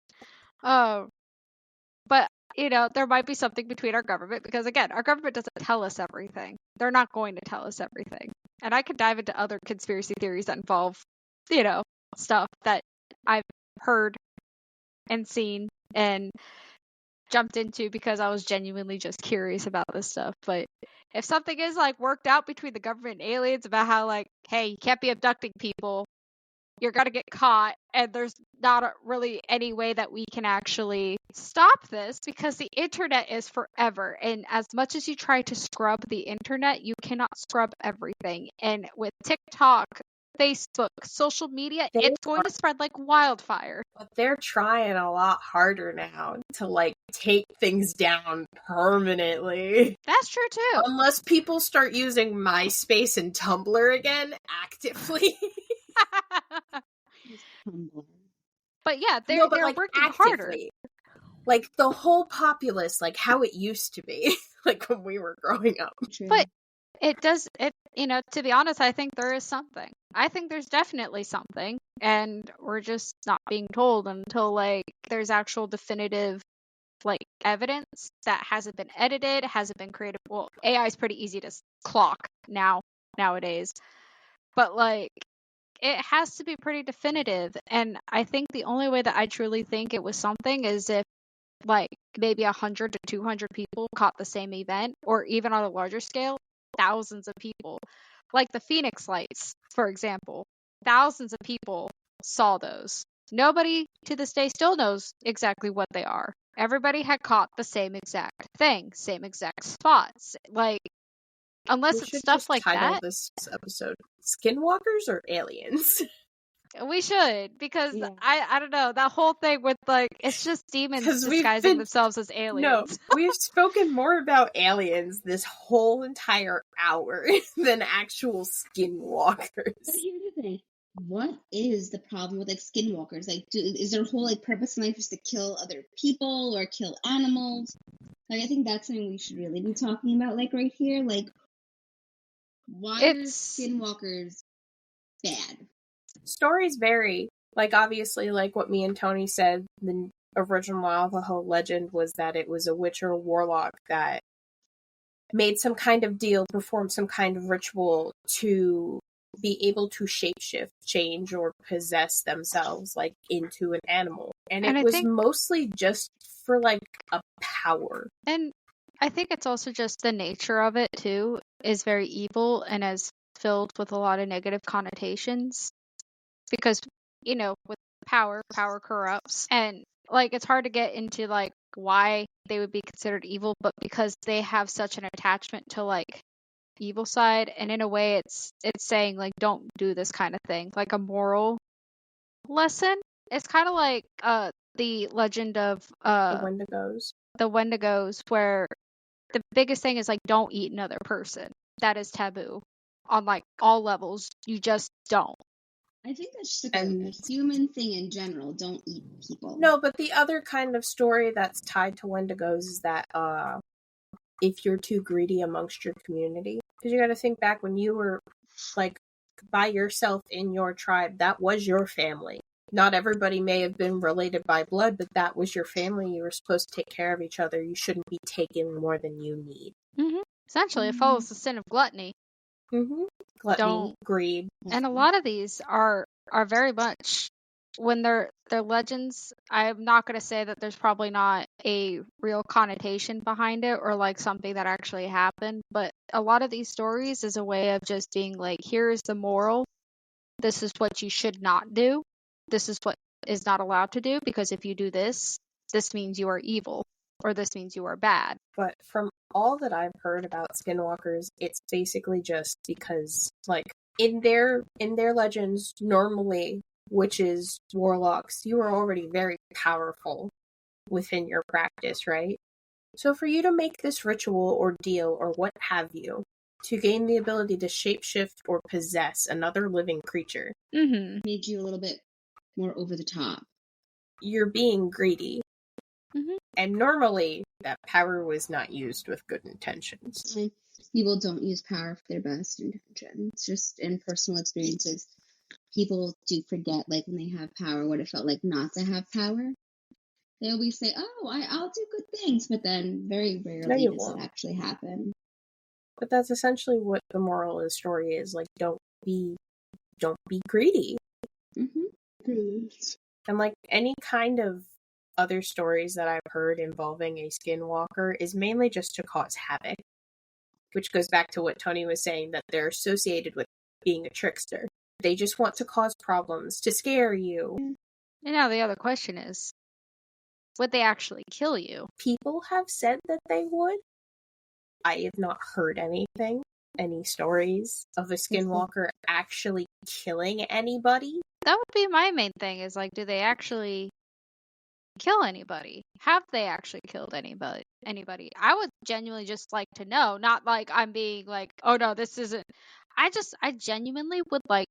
But, you know, there might be something between our government, because again, our government doesn't tell us everything. They're not going to tell us everything. And I could dive into other conspiracy theories that involve, you know, stuff that I've heard and seen and jumped into because I was genuinely just curious about this stuff. But if something is like worked out between the government and aliens about how like, hey, you can't be abducting people, you're gonna get caught, and there's not really any way that we can actually stop this, because the internet is forever, and as much as you try to scrub the internet, you cannot scrub everything. And with TikTok, Facebook, social media, it's going to spread like wildfire. But they're trying a lot harder now to, like, take things down permanently. That's true, too. Unless people start using MySpace and Tumblr again actively. But yeah, they're like, working actively. harder. Like, the whole populace, like, how it used to be, like, when we were growing up. True. But you know, to be honest, I think there is something. I think there's definitely something, and we're just not being told until, like, there's actual definitive, like, evidence that hasn't been edited, hasn't been created. Well, AI is pretty easy to clock nowadays. But, like, it has to be pretty definitive, and I think the only way that I truly think it was something is if, like, maybe 100 to 200 people caught the same event, or even on a larger scale, thousands of people. Like the Phoenix Lights, for example. Thousands of people saw those. Nobody to this day still knows exactly what they are. Everybody had caught the same exact thing, same exact spots. Like, unless it's stuff like that. We should title this episode Skinwalkers or Aliens? We should, because Yeah. I don't know, that whole thing with, like, it's just demons disguising themselves as aliens. No, we've spoken more about aliens this whole entire hour than actual skinwalkers. But here's the thing. What is the problem with, like, skinwalkers? Like, is their whole, like, purpose in life is to kill other people or kill animals? Like, I think that's something we should really be talking about, like, right here. Like, why are skinwalkers bad? Stories vary. Like, obviously, like what me and Tony said, the original Navajo legend was that it was a witch or a warlock that made some kind of deal, performed some kind of ritual to be able to shapeshift, change, or possess themselves, like, into an animal. And it was mostly just for, like, a power. And I think it's also just the nature of it, too, is very evil and is filled with a lot of negative connotations. Because, you know, with power corrupts. And, like, it's hard to get into, like, why they would be considered evil, but because they have such an attachment to, like, evil side, and in a way it's saying, like, don't do this kind of thing, like a moral lesson. It's kind of like the legend of the Wendigos, where the biggest thing is, like, don't eat another person. That is taboo on, like, all levels. You just don't. I think that's just like a human thing in general. Don't eat people. No, but the other kind of story that's tied to Wendigos is that if you're too greedy amongst your community, because you got to think back when you were, like, by yourself in your tribe, that was your family. Not everybody may have been related by blood, but that was your family. You were supposed to take care of each other. You shouldn't be taking more than you need. Mm-hmm. Essentially, it follows the sin of gluttony. Mm-hmm. Gluttony, greed. And a lot of these are very much, when they're legends, I'm not going to say that there's probably not a real connotation behind it, or, like, something that actually happened, but a lot of these stories is a way of just being like, here is the moral. This is what you should not do. This is what is not allowed to do, because if you do this, this means you are evil, or this means you are bad. But from all that I've heard about skinwalkers, it's basically just because, like, in their legends, normally witches, warlocks, you are already very powerful within your practice, right? So for you to make this ritual or deal or what have you, To gain the ability to shapeshift or possess another living creature. Mm-hmm. Made you a little bit more over the top. You're being greedy. Mm-hmm. And normally, that power was not used with good intentions. People don't use power for their best intentions. Just in personal experiences, people do forget, like, when they have power, what it felt like not to have power. They always say, oh, I'll do good things, but then very rarely does it actually happen. But that's essentially what the moral of the story is. Like, don't be greedy. Mm-hmm. And like any kind of other stories that I've heard involving a skinwalker is mainly just to cause havoc. Which goes back to what Tony was saying, that they're associated with being a trickster. They just want to cause problems, to scare you. And now the other question is, would they actually kill you? People have said that they would. I have not heard any stories of a skinwalker actually killing anybody. That would be my main thing, is like, do they actually kill anybody? Have they actually killed anybody? I would genuinely just like to know, not like I'm being like, oh no, this isn't. I genuinely would like,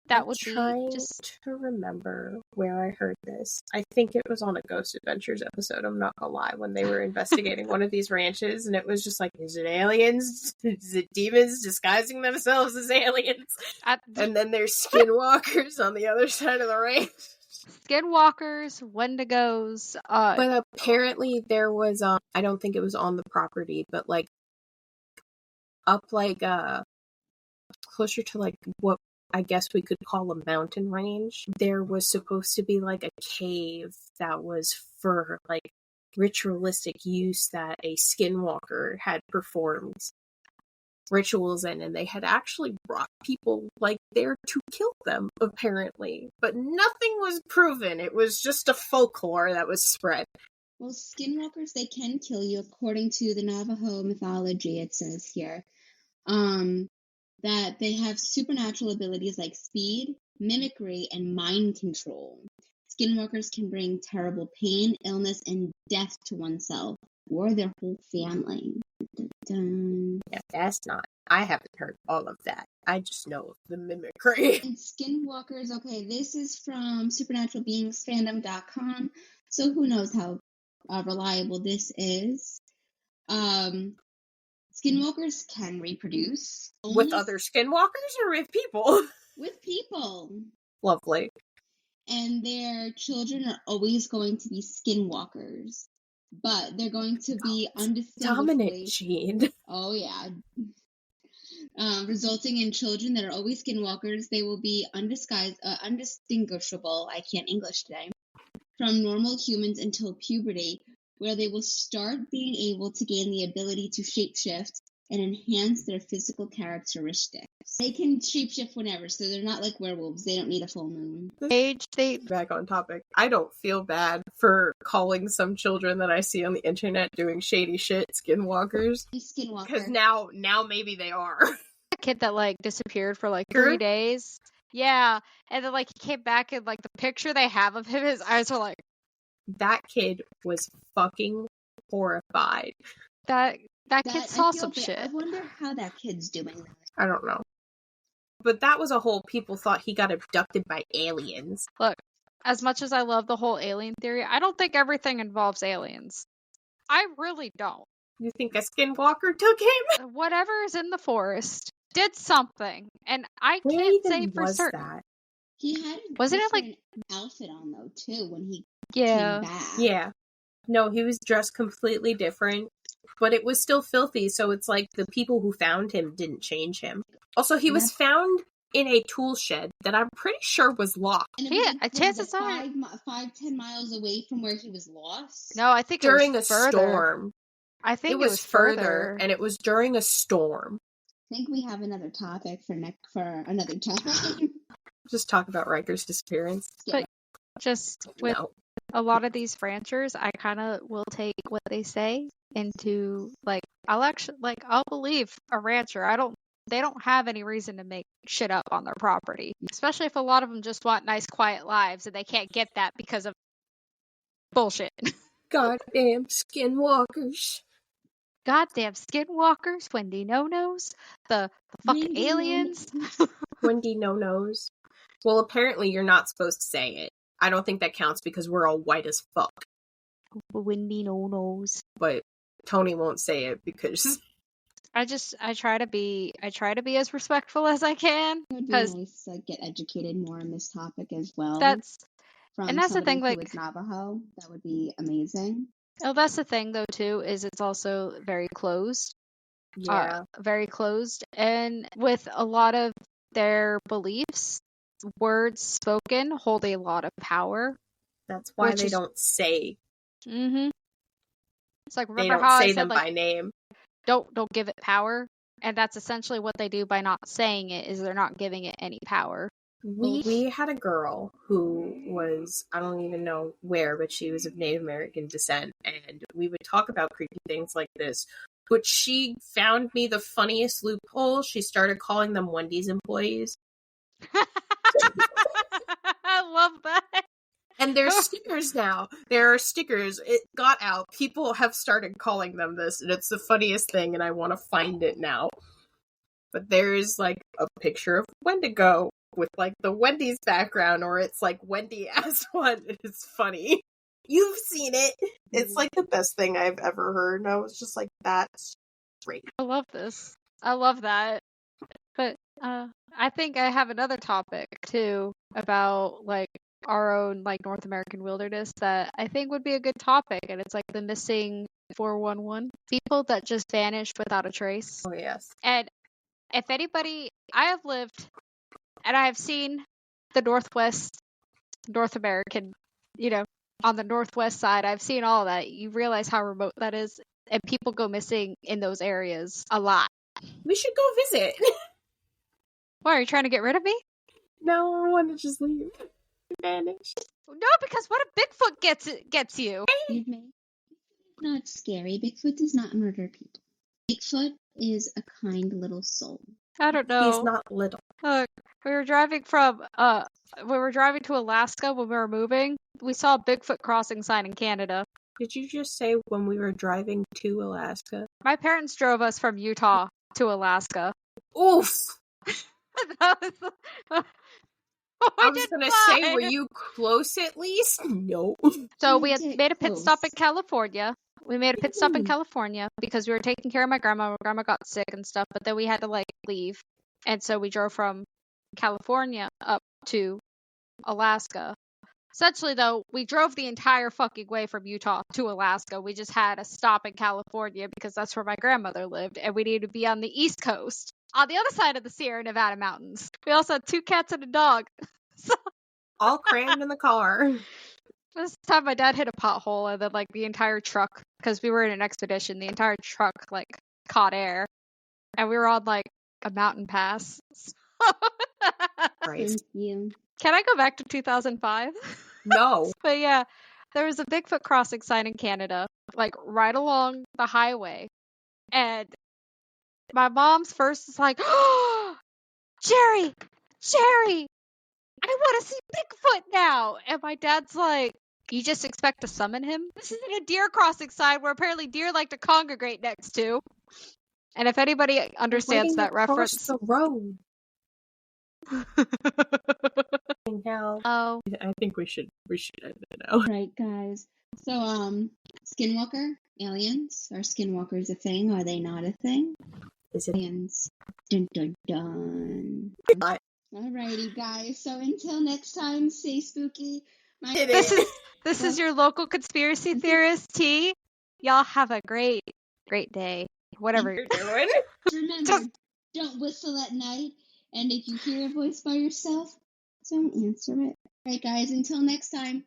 that would be just to remember where I heard this. I think it was on a Ghost Adventures episode, I'm not gonna lie, when they were investigating one of these ranches, and it was just like, is it aliens? Is it demons disguising themselves as aliens? And then there's skinwalkers on the other side of the ranch. Skinwalkers, Wendigos. But apparently there was, I don't think it was on the property, but like up like closer to like what I guess we could call a mountain range, there was supposed to be like a cave that was for like ritualistic use that a skinwalker had performed rituals in, and they had actually brought people like there to kill them, apparently. But nothing was proven. It was just a folklore that was spread. Well, skinwalkers, they can kill you according to the Navajo mythology, it says here. That they have supernatural abilities like speed, mimicry, and mind control. Skinwalkers can bring terrible pain, illness, and death to oneself or their whole family. Dun-dun. Yeah, that's not. I haven't heard all of that. I just know of the mimicry. And Skinwalkers, okay, this is from supernaturalbeingsfandom.com, so who knows how reliable this is. Skinwalkers can reproduce. With other skinwalkers or with people? With people. Lovely. And their children are always going to be skinwalkers. But they're going to be undistinguishably... Dominant gene. Oh, yeah. Resulting in children that are always skinwalkers. They will be undistinguishable, I can't English today, from normal humans until puberty, where they will start being able to gain the ability to shapeshift and enhance their physical characteristics. They can shapeshift whenever, so they're not like werewolves. They don't need a full moon. Back on topic. I don't feel bad for calling some children that I see on the internet doing shady shit skinwalkers. Skinwalker. Because now maybe they are. A kid that like disappeared for like 3 days. Yeah. And then like he came back, and like the picture they have of him, his eyes are like... That kid was fucking horrified. That kid saw some shit. I wonder how that kid's doing that. I don't know. But that was a whole people thought he got abducted by aliens. Look, as much as I love the whole alien theory, I don't think everything involves aliens. I really don't. You think a skinwalker took him? Whatever is in the forest did something, and I can't say for certain. That? He had Wasn't it like outfit on though too when he came back? Yeah. No, he was dressed completely different, but it was still filthy, so it's like the people who found him didn't change him. Also, he was found in a tool shed that I'm pretty sure was locked. Yeah, chances are 5-10 miles away from where he was lost. No, I think during it was a storm. I think it was further, and it was during a storm. I think we have another topic for another time. Just talk about Riker's disappearance. But just with a lot of these ranchers, I kind of will take what they say into like I'll believe a rancher. They don't have any reason to make shit up on their property, especially if a lot of them just want nice, quiet lives and they can't get that because of bullshit. Goddamn skinwalkers. goddamn Skinwalkers, Wendy No-Nos, the fucking Wendy aliens. Wendy no-nos. Well, apparently you're not supposed to say it. I don't think that counts because we're all white as fuck. Wendy No-Nos. But Tony won't say it because I try to be as respectful as I can. It would be Because nice to get educated more on this topic as well. that's from the somebody thing, who like, is Navajo. That would be amazing. oh, that's the thing though too, is it's also very closed. yeah, Very closed, and with a lot of their beliefs, words spoken hold a lot of power. that's why which they is- don't say. Mm-hmm. It's like, They remember don't how I say said, them like, by name. don't give it power, and that's essentially what they do by not saying it, is they're not giving it any power. We had a girl who was, I don't even know where, but she was of Native American descent, and we would talk about creepy things like this. But she found me the funniest loophole. She started calling them Wendy's employees. I love that. And there's stickers now. There are stickers. It got out. People have started calling them this, and it's the funniest thing, and I want to find it now. But there's, like, a picture of Wendigo with, like, the Wendy's background, or it's, like, Wendy as one, and it's funny. You've seen it. It's, like, the best thing I've ever heard, and I was just like, that's great. I love this. I love that. But I think I have another topic too about, like, our own, like, North American wilderness that I think would be a good topic, and it's like the missing 411 people that just vanished without a trace. Oh, yes. And if anybody, I have lived and I have seen the North American, on the Northwest side, I've seen all that. You realize how remote that is, and people go missing in those areas a lot. We should go visit. Why, are you trying to get rid of me? No, I want to just leave. Vanish. No, because what if Bigfoot gets you? Not scary. Bigfoot does not murder people. Bigfoot is a kind little soul. I don't know. He's not little. Look, we were driving to Alaska when we were moving. We saw a Bigfoot crossing sign in Canada. Did you just say when we were driving to Alaska? My parents drove us from Utah to Alaska. Oof! That was, I was gonna say, were you close at least? No. So You we had did made a pit close. stop in California. We made a pit stop in California because we were taking care of my grandma. My grandma got sick and stuff, but then we had to, like, leave. And so we drove from California up to Alaska. Essentially, though, we drove the entire fucking way from Utah to Alaska. We just had a stop in California because that's where my grandmother lived, and we needed to be on the East Coast, on the other side of the Sierra Nevada mountains. We also had 2 cats and a dog. So All crammed in the car. this time my dad hit a pothole, and then, like, the entire truck, because we were in an expedition, the entire truck, like, caught air. And we were on, like, a mountain pass. Christ. Thank you. Can I go back to 2005? No. But yeah, there was a Bigfoot crossing sign in Canada, like, right along the highway. And my mom's first is like, "Oh, Jerry, I want to see Bigfoot now." And my dad's like, "You just expect to summon him? This isn't a deer crossing sign where apparently deer like to congregate next to." And if anybody understands that reference, the road. Hell. oh, I think we should end it now. Right, guys. So, Skinwalker, aliens, are Skinwalkers a thing? Are they not a thing? Is it? Aliens. Dun dun dun. Bye. Alrighty, guys. So until next time, stay spooky. this is your local conspiracy theorist, T. Y'all have a great day. Whatever you're doing. Remember, don't whistle at night, and if you hear a voice by yourself, don't answer it. Alright, guys, until next time.